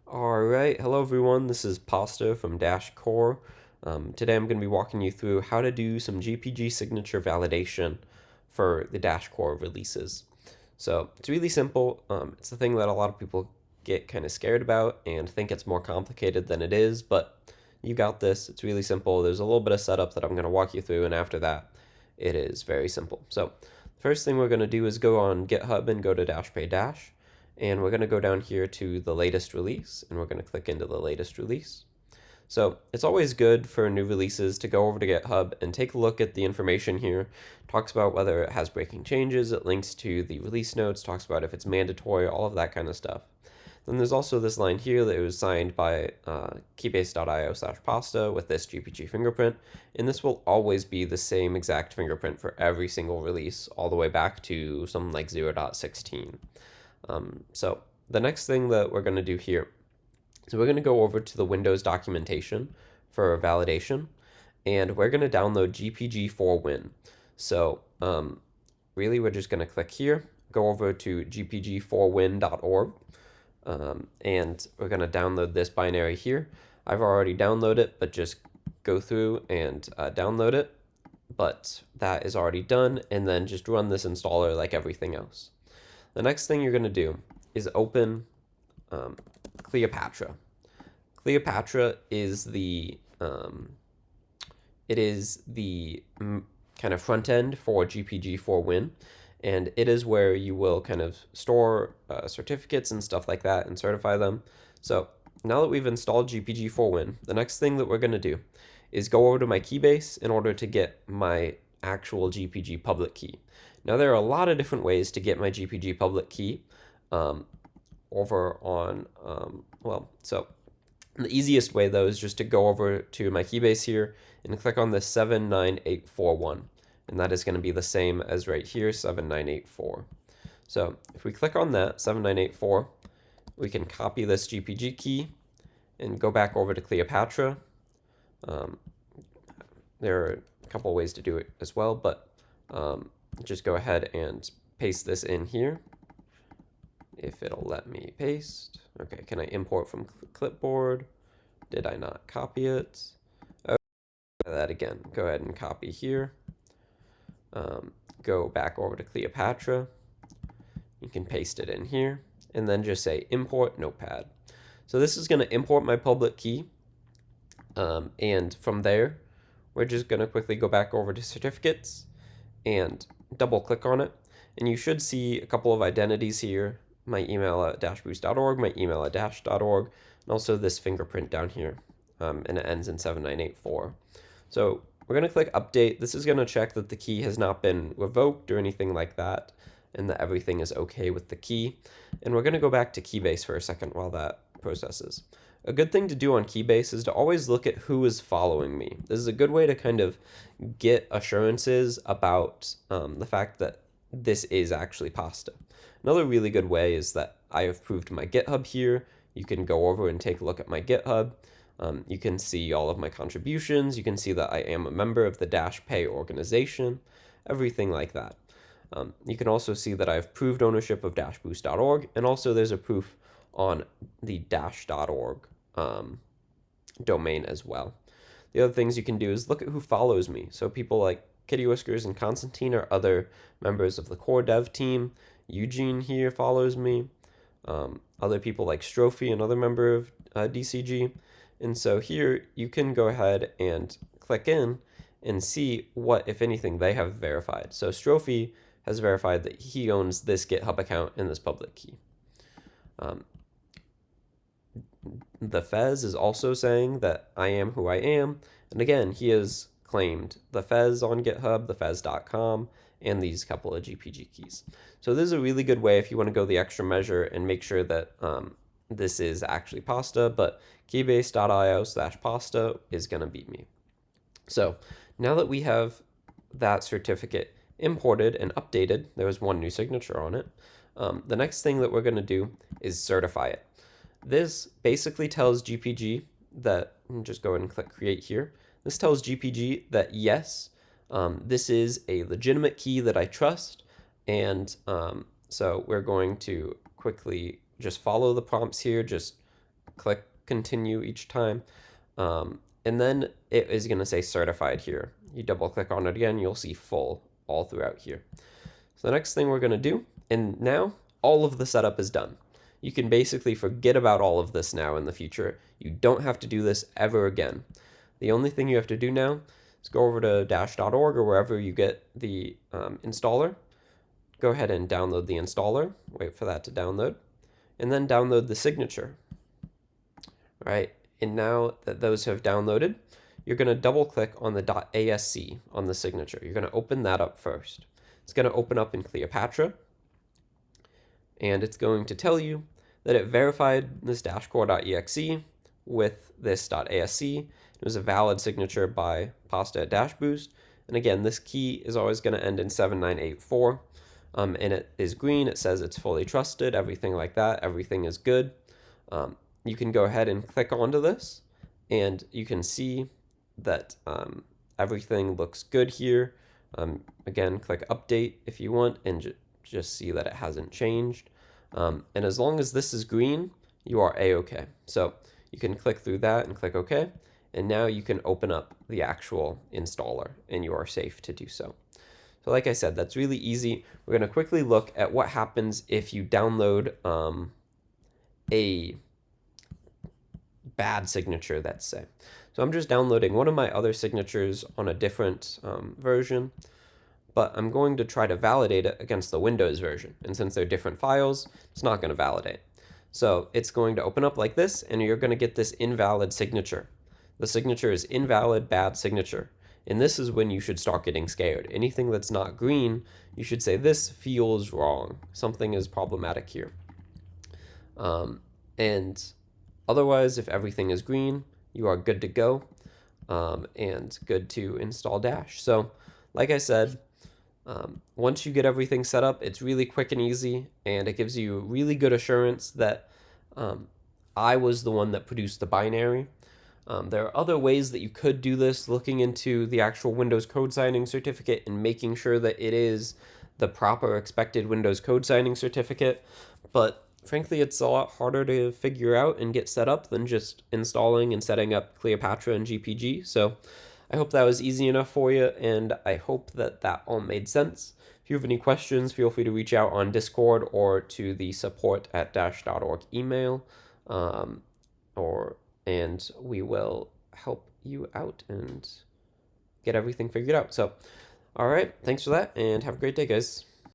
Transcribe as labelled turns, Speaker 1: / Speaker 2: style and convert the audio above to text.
Speaker 1: Alright, hello everyone, this is Pasta from Dash Core. Today I'm going to be walking you through how to do some GPG signature validation for the Dash Core releases. So it's really simple. It's the thing that a lot of people get kind of scared about and think it's more complicated than it is, but you got this. It's really simple. There's a little bit of setup that I'm going to walk you through, and after that, it is very simple. So the first thing we're going to do is go on GitHub and go to DashPay Dash. And we're going to go down here to the latest release, and we're going to click into the latest release. So it's always good for new releases to go over to GitHub and take a look at the information here. It talks about whether it has breaking changes, it links to the release notes, talks about if it's mandatory, all of that kind of stuff. Then there's also this line here that it was signed by keybase.io/pasta with this GPG fingerprint, and this will always be the same exact fingerprint for every single release, all the way back to something like 0.16. So the next thing that we're going to do here is we're going to go over to the Windows documentation for validation, and we're going to download GPG for Win. So really, we're just going to click here, go over to gpg4win.org, and we're going to download this binary here. I've already downloaded it, but just go through and download it. But that is already done, and then just run this installer like everything else. The next thing you're going to do is open Cleopatra. Cleopatra is the kind of front end for GPG for Win, and it is where you will kind of store certificates and stuff like that and certify them. So now that we've installed GPG for Win, the next thing that we're going to do is go over to my Keybase in order to get my actual GPG public key. Now there are a lot of different ways to get my GPG public key over on, so the easiest way though is just to go over to my Keybase here and click on the 79841. And that is going to be the same as right here, 7984. So if we click on that, 7984, we can copy this GPG key and go back over to Cleopatra. There are a couple of ways to do it as well, but just go ahead and paste this in here if it'll let me paste. Okay, can I import from clipboard? Did I not copy it? Okay, that again. Go ahead and copy here. Go back over to Cleopatra. You can paste it in here and then just say import notepad. So this is going to import my public key, and from there we're just going to quickly go back over to certificates and double click on it, and you should see a couple of identities here: my email at dashboost.org, my email at dash.org, and also this fingerprint down here, and it ends in 7984. So we're going to click update. This is going to check that the key has not been revoked or anything like that, and that everything is okay with the key. And we're going to go back to Keybase for a second while that processes. A good thing to do on Keybase is to always look at who is following me. This is a good way to kind of get assurances about the fact that this is actually pasta. Another really good way is that I have proved my GitHub here. You can go over and take a look at my GitHub. You can see all of my contributions. You can see that I am a member of the Dash Pay organization, everything like that. You can also see that I've proved ownership of dashboost.org, and also there's a proof on the dash.org domain as well. The other things you can do is look at who follows me. So people like Kitty Whiskers and Constantine are other members of the core dev team. Eugene here follows me. Other people like Strophe, another member of DCG. And so here you can go ahead and click in and see what, if anything, they have verified. So Strophe has verified that he owns this GitHub account and this public key. The Fez is also saying that I am who I am. And again, he has claimed the Fez on GitHub, the Fez.com, and these couple of GPG keys. So this is a really good way if you want to go the extra measure and make sure that this is actually pasta, but keybase.io/pasta is going to beat me. So now that we have that certificate imported and updated, there was one new signature on it. The next thing that we're going to do is certify it. This basically tells GPG that, just go ahead and click create here. This tells GPG that yes, this is a legitimate key that I trust, and so we're going to quickly just follow the prompts here, just click continue each time. And then it is going to say certified here. You double click on it again, you'll see full all throughout here. So the next thing we're going to do, and now all of the setup is done. You can basically forget about all of this now in the future. You don't have to do this ever again. The only thing you have to do now is go over to dash.org or wherever you get the installer. Go ahead and download the installer, wait for that to download, and then download the signature. Right, and now that those have downloaded, you're going to double click on the .asc on the signature. You're going to open that up first. It's going to open up in Cleopatra, and it's going to tell you that it verified this dashcore.exe with this .asc. It was a valid signature by pasta at dashboost. And again, this key is always going to end in 7984. And it is green. It says it's fully trusted, everything like that. Everything is good. You can go ahead and click onto this, and you can see that everything looks good here. Again, click update if you want, and just see that it hasn't changed. And as long as this is green, you are A-OK. So you can click through that and click OK, and now you can open up the actual installer, and you are safe to do so. So like I said, that's really easy. We're going to quickly look at what happens if you download a bad signature, let's say. So I'm just downloading one of my other signatures on a different version, but I'm going to try to validate it against the Windows version. And since they're different files, it's not going to validate. So it's going to open up like this, and you're going to get this invalid signature. The signature is invalid, bad signature. And this is when you should start getting scared. Anything that's not green, you should say, this feels wrong. Something is problematic here. And otherwise, if everything is green, you are good to go and good to install Dash. So like I said, once you get everything set up, it's really quick and easy, and it gives you really good assurance that I was the one that produced the binary. There are other ways that you could do this, looking into the actual Windows code signing certificate and making sure that it is the proper expected Windows code signing certificate. But frankly, it's a lot harder to figure out and get set up than just installing and setting up Cleopatra and GPG. So I hope that was easy enough for you, and I hope that that all made sense. If you have any questions, feel free to reach out on Discord or to the support@dash.org email. And we will help you out and get everything figured out. So, all right, thanks for that, and have a great day, guys.